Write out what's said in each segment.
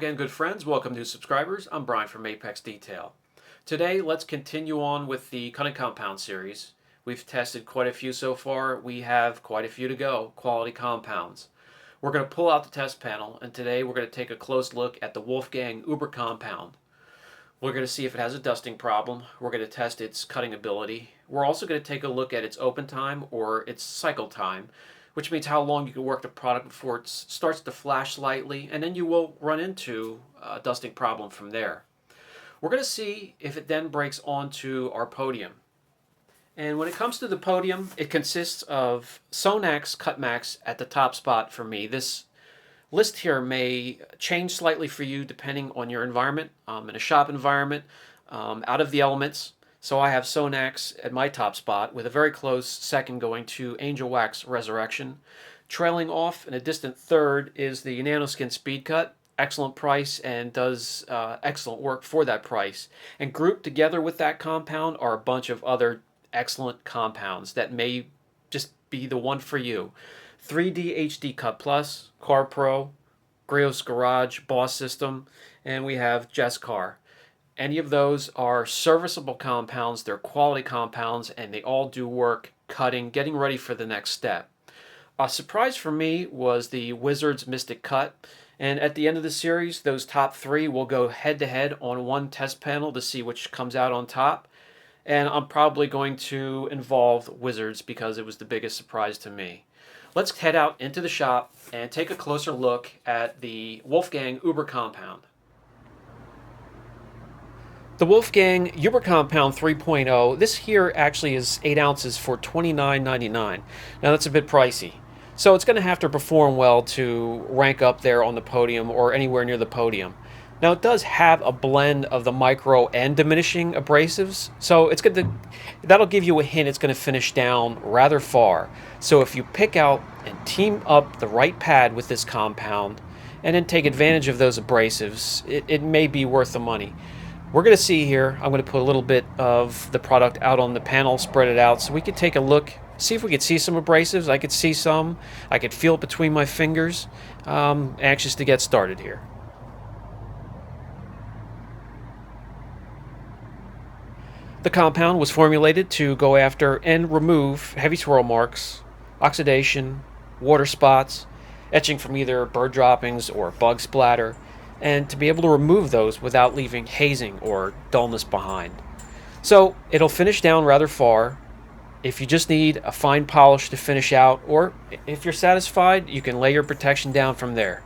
again, good friends. Welcome new subscribers. I'm Brian from Apex Detail. Today, let's continue on with the cutting compound series. We've tested quite a few so far. We have quite a few to go, quality compounds. We're going to pull out the test panel, and today we're going to take a close look at the Wolfgang Uber Compound. We're going to see if it has a dusting problem. We're going to test its cutting ability. We're also going to take a look at its open time or its cycle time, which means how long you can work the product before it starts to flash slightly, and then you will run into a dusting problem from there. We're going to see if it then breaks onto our podium. And when it comes to the podium, it consists of Sonax Cutmax at the top spot for me. This list here may change slightly for you depending on your environment. In a shop environment, out of the elements. So I have Sonax at my top spot with a very close second going to Angel Wax Resurrection. Trailing off in a distant third is the Nanoskin Speed Cut. Excellent price and does excellent work for that price. And grouped together with that compound are a bunch of other excellent compounds that may just be the one for you. 3D HD Cut Plus, Car Pro, Griot's Garage, Boss System, and we have Jess Car. Any of those are serviceable compounds, they're quality compounds, and they all do work cutting, getting ready for the next step. A surprise for me was the Wizards Mystic Cut, and at the end of the series, those top three will go head-to-head on one test panel to see which comes out on top, and I'm probably going to involve Wizards because it was the biggest surprise to me. Let's head out into the shop and take a closer look at the Wolfgang Uber Compound. The Wolfgang Uber Compound 3.0, this here actually is 8 ounces for $29.99. Now that's a bit pricey. So it's going to have to perform well to rank up there on the podium or anywhere near the podium. Now it does have a blend of the micro and diminishing abrasives, so it's going to, that'll give you a hint it's going to finish down rather far. So if you pick out and team up the right pad with this compound and then take advantage of those abrasives, it may be worth the money. We're going to see here, I'm going to put a little bit of the product out on the panel, spread it out, so we could take a look, see if we could see some abrasives. I could see some. I could feel it between my fingers. Anxious to get started here. The compound was formulated to go after and remove heavy swirl marks, oxidation, water spots, etching from either bird droppings or bug splatter, and to be able to remove those without leaving hazing or dullness behind. So it'll finish down rather far. If you just need a fine polish to finish out, or if you're satisfied, you can lay your protection down from there.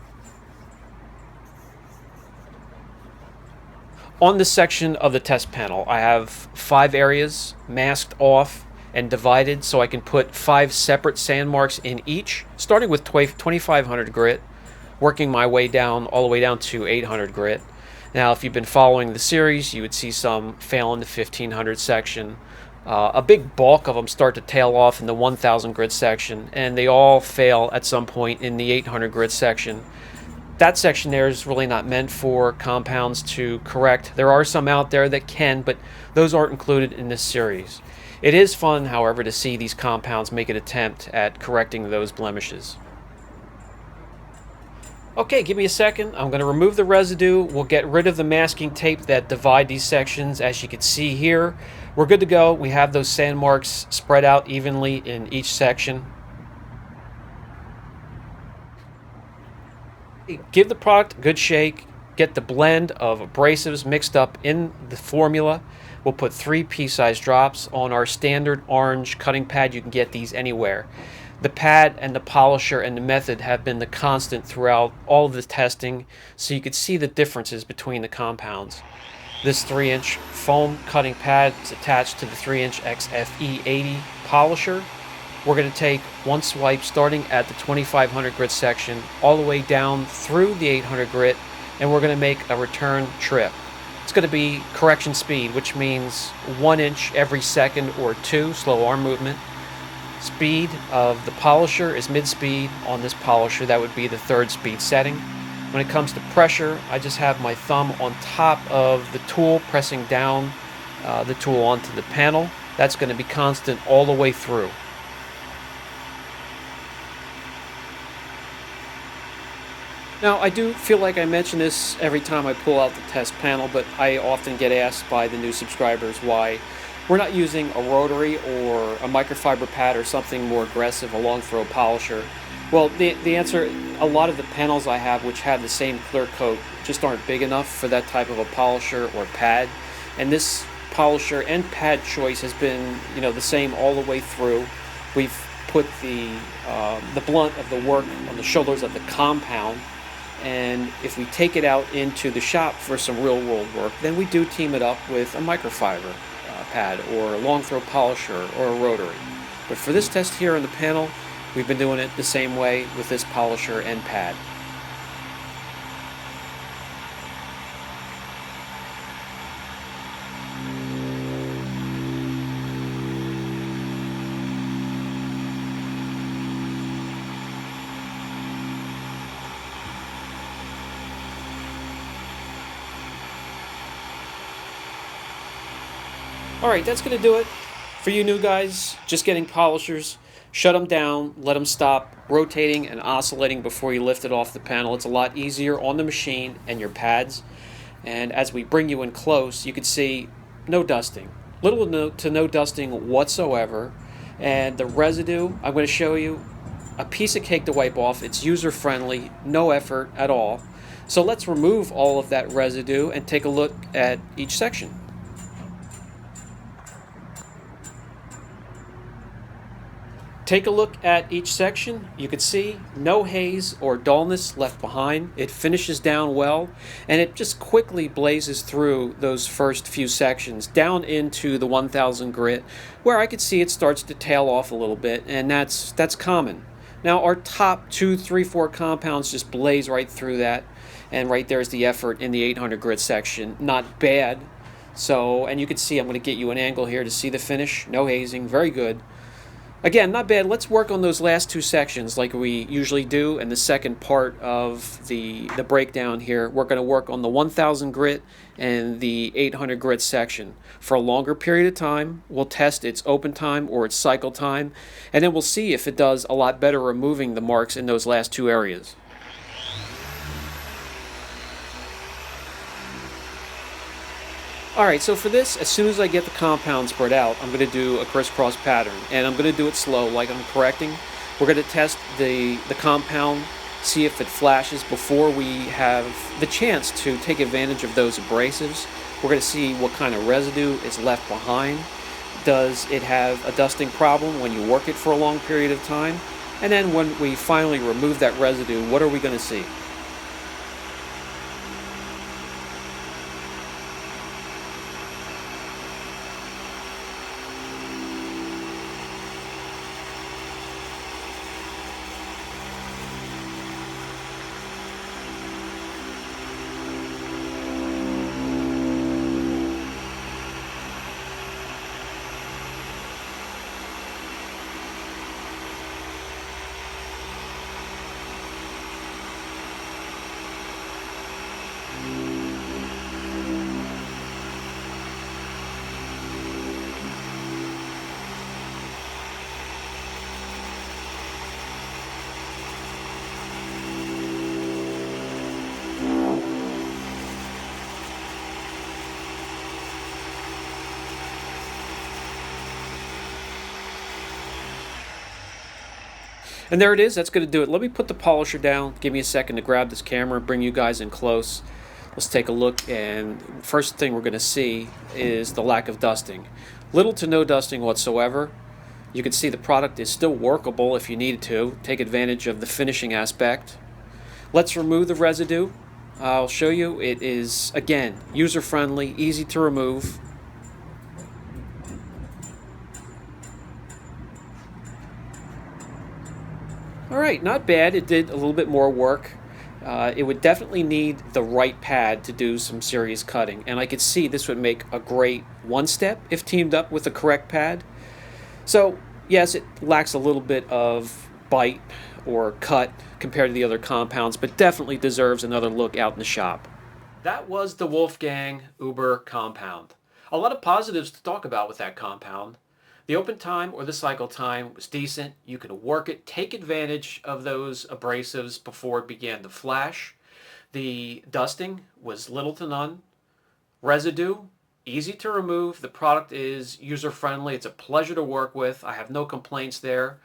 On this section of the test panel, I have 5 areas masked off and divided so I can put 5 separate sand marks in each, starting with 2500 grit, working my way down all the way down to 800 grit. Now if you've been following the series, you would see some fail in the 1500 section. A big bulk of them start to tail off in the 1000 grit section, and they all fail at some point in the 800 grit section. That section there is really not meant for compounds to correct. There are some out there that can, but those aren't included in this series. It is fun, however, to see these compounds make an attempt at correcting those blemishes. Okay, give me a second. I'm going to remove the residue. We'll get rid of the masking tape that divide these sections. As you can see here, we're good to go. We have those sand marks spread out evenly in each section. Give the product a good shake. Get the blend of abrasives mixed up in the formula. We'll put 3 pea-sized drops on our standard orange cutting pad. You can get these anywhere. The pad and the polisher and the method have been the constant throughout all of the testing, so you could see the differences between the compounds. This 3-inch foam cutting pad is attached to the 3-inch XFE80 polisher. We're going to take one swipe starting at the 2500 grit section all the way down through the 800 grit, and we're going to make a return trip. It's going to be correction speed, which means 1 inch every second or 2, slow arm movement. Speed of the polisher is mid-speed. On this polisher, that would be the 3rd speed setting. When it comes to pressure, I just have my thumb on top of the tool, pressing down the tool onto the panel. That's going to be constant all the way through. Now, I do feel like I mention this every time I pull out the test panel, but I often get asked by the new subscribers why we're not using a rotary or a microfiber pad or something more aggressive, a long throw polisher. Well, the answer, a lot of the panels I have which have the same clear coat just aren't big enough for that type of a polisher or pad. And this polisher and pad choice has been, the same all the way through. We've put the blunt of the work on the shoulders of the compound, and if we take it out into the shop for some real world work, then we do team it up with a microfiber pad or a long throw polisher or a rotary. But for this test here on the panel, we've been doing it the same way with this polisher and pad. Alright, that's going to do it. For you new guys, just getting polishers, shut them down, let them stop rotating and oscillating before you lift it off the panel. It's a lot easier on the machine and your pads. And as we bring you in close, you can see no dusting. Little to no dusting whatsoever. And the residue, I'm going to show you a piece of cake to wipe off. It's user friendly, no effort at all. So let's remove all of that residue and take a look at each section. Take a look at each section. You can see no haze or dullness left behind. It finishes down well, and it just quickly blazes through those first few sections down into the 1000 grit, where I could see it starts to tail off a little bit, and that's common. Now our top 2, 3, 4 compounds just blaze right through that, and right there's the effort in the 800 grit section. Not bad. So, and you can see I'm going to get you an angle here to see the finish. No hazing, very good. Again, not bad. Let's work on those last two sections like we usually do in the second part of the breakdown here. We're going to work on the 1000 grit and the 800 grit section for a longer period of time. We'll test its open time or its cycle time, and then we'll see if it does a lot better removing the marks in those last two areas. Alright, so for this, as soon as I get the compound spread out, I'm going to do a crisscross pattern, and I'm going to do it slow like I'm correcting. We're going to test the compound, see if it flashes before we have the chance to take advantage of those abrasives. We're going to see what kind of residue is left behind. Does it have a dusting problem when you work it for a long period of time? And then when we finally remove that residue, what are we going to see? And there it is. That's going to do it. Let me put the polisher down. Give me a second to grab this camera and bring you guys in close. Let's take a look, and first thing we're going to see is the lack of dusting. Little to no dusting whatsoever. You can see the product is still workable if you needed to. Take advantage of the finishing aspect. Let's remove the residue. I'll show you. It is, again, user-friendly, easy to remove. Alright, not bad. It did a little bit more work. It would definitely need the right pad to do some serious cutting, and I could see this would make a great one-step if teamed up with the correct pad. So, yes, it lacks a little bit of bite or cut compared to the other compounds, but definitely deserves another look out in the shop. That was the Wolfgang Uber Compound. A lot of positives to talk about with that compound. The open time or the cycle time was decent. You could work it, take advantage of those abrasives before it began to flash. The dusting was little to none. Residue, easy to remove. The product is user-friendly. It's a pleasure to work with. I have no complaints there.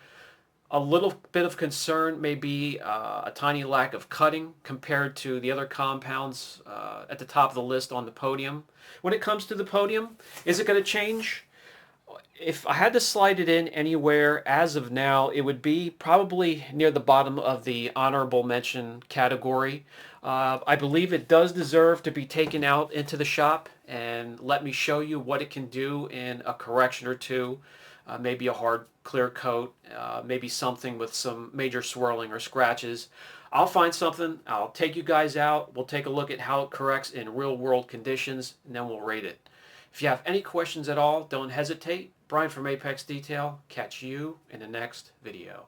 A little bit of concern may be a tiny lack of cutting compared to the other compounds at the top of the list on the podium. When it comes to the podium, is it going to change? If I had to slide it in anywhere as of now, it would be probably near the bottom of the honorable mention category. I believe it does deserve to be taken out into the shop and let me show you what it can do in a correction or two. Maybe a hard clear coat, maybe something with some major swirling or scratches. I'll find something, I'll take you guys out, we'll take a look at how it corrects in real world conditions, and then we'll rate it. If you have any questions at all, don't hesitate. Brian from Apex Detail. Catch you in the next video.